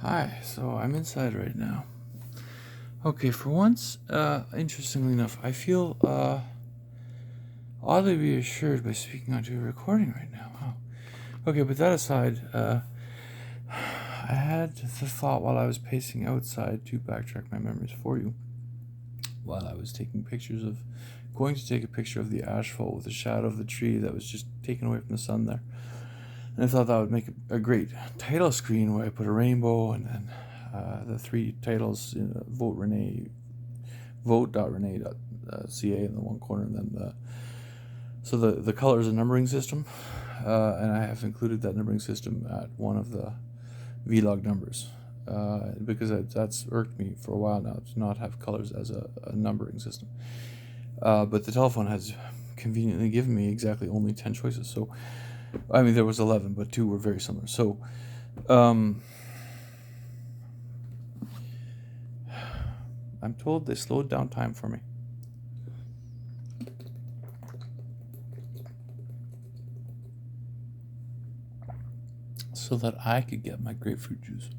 Hi, so I'm inside right now. Okay, for once, interestingly enough, I feel oddly reassured by speaking onto a recording right now. Wow. Okay, but that aside, I had the thought while I was pacing outside to backtrack my memories for you. While I was going to take a picture of the asphalt with the shadow of the tree that was just taken away from the sun there. And I thought that would make a great title screen where I put a rainbow and then the three titles, vote.renee.ca in the one corner, and then so the color is a numbering system, and I have included that numbering system at one of the vlog numbers because that's irked me for a while now to not have colors as a numbering system. But the telephone has conveniently given me exactly only 10 choices. So, I mean, there was 11, but 2 were very similar. So, I'm told they slowed down time for me. So that I could get my grapefruit juice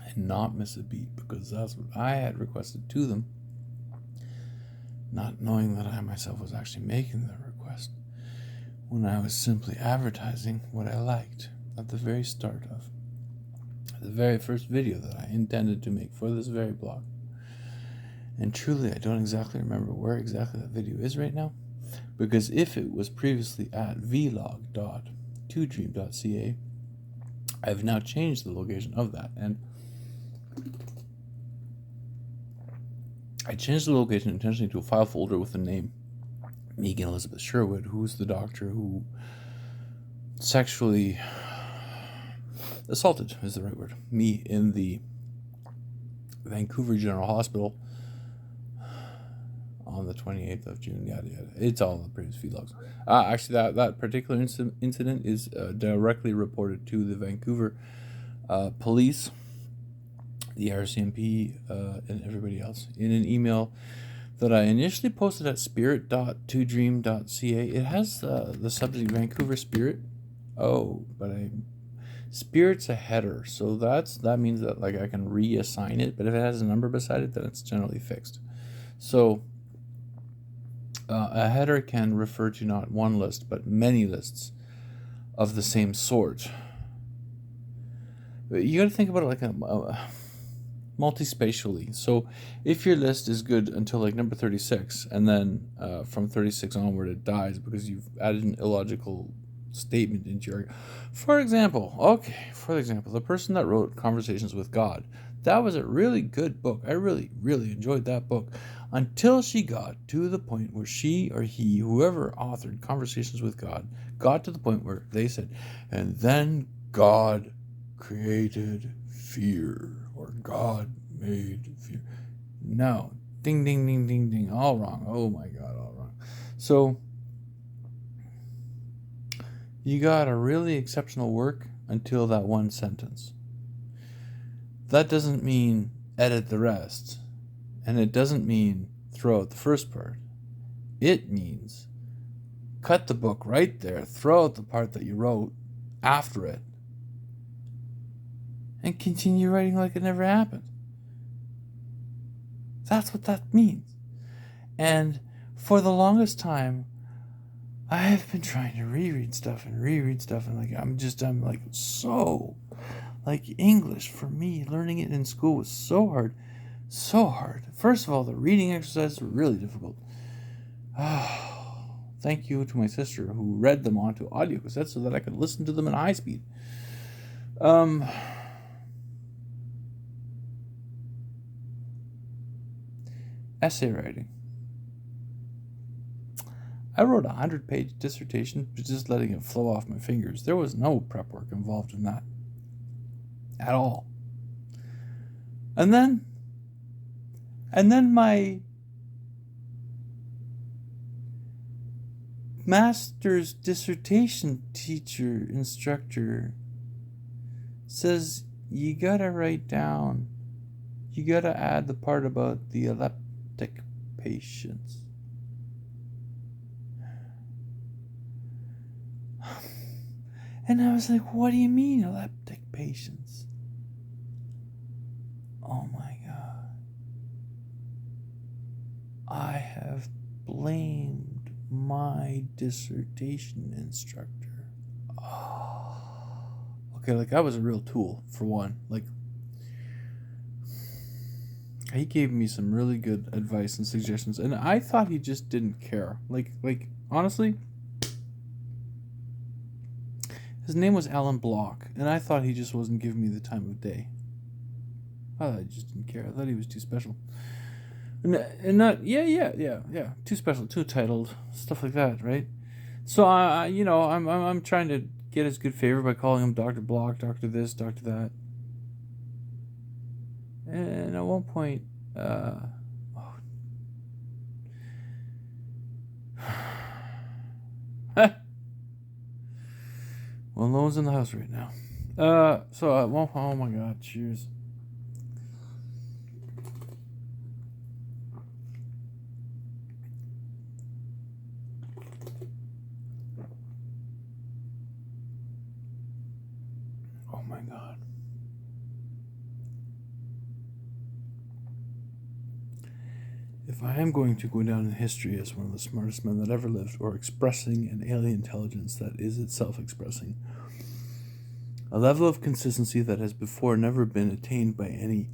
and not miss a beat, because that's what I had requested to them, not knowing that I myself was actually making the request when I was simply advertising what I liked at the very start of the very first video that I intended to make for this very blog. And truly, I don't exactly remember where exactly that video is right now, because if it was previously at vlog.2dream.ca, I've now changed the location of that, and I changed the location intentionally to a file folder with the name Megan Elizabeth Sherwood, who's the doctor who sexually assaulted, is the right word, me in the Vancouver General Hospital on the 28th of June, yada yada. It's all in the previous vlogs. Actually, that particular incident is directly reported to the Vancouver police, the RCMP, and everybody else in an email that I initially posted at spirit.2dream.ca. It has the subject Vancouver Spirit. Oh, but Spirit's a header, so that means that like I can reassign it, but if it has a number beside it, then it's generally fixed. So a header can refer to not one list, but many lists of the same sort. You got to think about it like a multi-spatially. So if your list is good until like number 36, and then from 36 onward it dies because you've added an illogical statement into your... For example, the person that wrote Conversations with God, that was a really good book. I really, really enjoyed that book until she got to the point where she or he, whoever authored Conversations with God, got to the point where they said, and then God created fear, or God made fear. No. Ding, ding, ding, ding, ding. All wrong. Oh my God, all wrong. So you got a really exceptional work until that one sentence. That doesn't mean edit the rest. And it doesn't mean throw out the first part. It means cut the book right there, throw out the part that you wrote after it, and continue writing like it never happened. That's what that means. And for the longest time, I have been trying to reread stuff, and like I'm like so, like English for me, learning it in school was so hard. First of all, the reading exercises were really difficult. Thank you to my sister who read them onto audio cassettes so that I could listen to them in high speed. Essay writing. I wrote a 100-page dissertation just letting it flow off my fingers. There was no prep work involved in that at all. And then my master's dissertation instructor says you gotta add the part about the epileptic patients. And I was like, what do you mean epileptic patients? Oh my God. I have blamed my dissertation instructor. Oh. Okay, like I was a real tool, for one. Like, he gave me some really good advice and suggestions, and I thought he just didn't care. Like honestly, his name was Alan Block, and I thought he just wasn't giving me the time of day. I thought he just didn't care. I thought he was too special. And not, yeah. Too special, too titled, stuff like that, right? So I'm trying to get his good favor by calling him Dr. Block, Dr. this, Dr. that. And at one point, well, no one's in the house right now. So at one point, oh my God, cheers. Oh my God. If I am going to go down in history as one of the smartest men that ever lived, or expressing an alien intelligence that is itself expressing a level of consistency that has before never been attained by any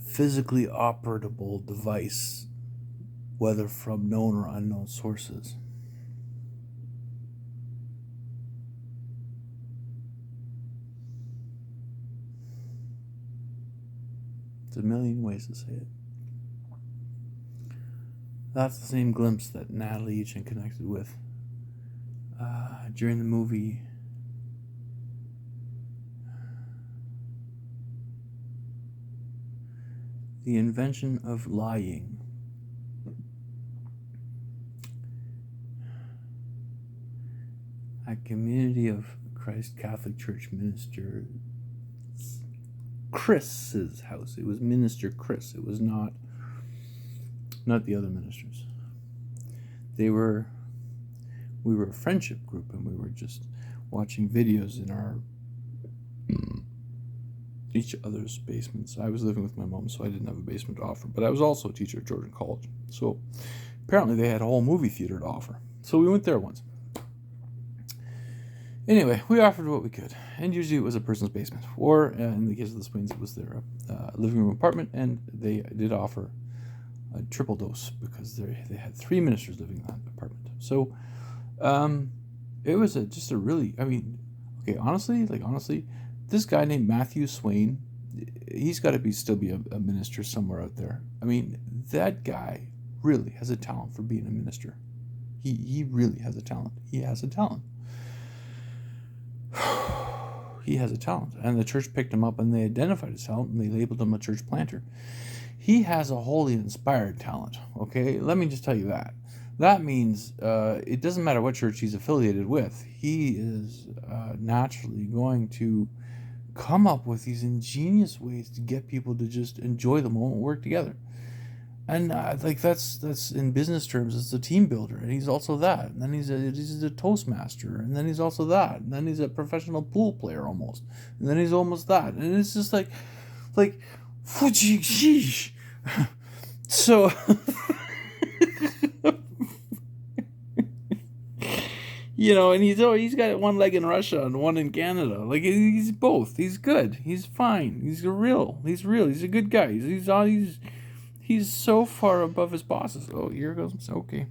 physically operable device, whether from known or unknown sources. There's a million ways to say it. That's the same glimpse that Natalie Eachin connected with during the movie The Invention of Lying. At Community of Christ Catholic Church minister Chris's house. It was Minister Chris. It was not the other ministers. We were a friendship group, and we were just watching videos in our each other's basements. I was living with my mom, so I didn't have a basement to offer, but I was also a teacher at Georgian College. So apparently they had a whole movie theater to offer. So we went there once. Anyway, we offered what we could, and usually it was a person's basement, or in the case of the Swains, it was their living room apartment, and they did offer a triple dose because they had 3 ministers living in that apartment. So it was just a really, honestly, this guy named Matthew Swain, he's got to still be a minister somewhere out there. I mean, that guy really has a talent for being a minister. He really has a talent. He has a talent. He has a talent, and the church picked him up, and they identified his talent, and they labeled him a church planter. He has a wholly inspired talent, okay? Let me just tell you that. That means it doesn't matter what church he's affiliated with. He is naturally going to come up with these ingenious ways to get people to just enjoy the moment, work together. And that's in business terms, it's a team builder, and he's also that. And then he's a Toastmaster, and then he's also that. And then he's a professional pool player almost. And then he's almost that. And it's just like so and he's got one leg in Russia and one in Canada. Like, he's both. He's good. He's fine. He's real. He's a good guy. He's so far above his bosses. Oh, here goes. Okay.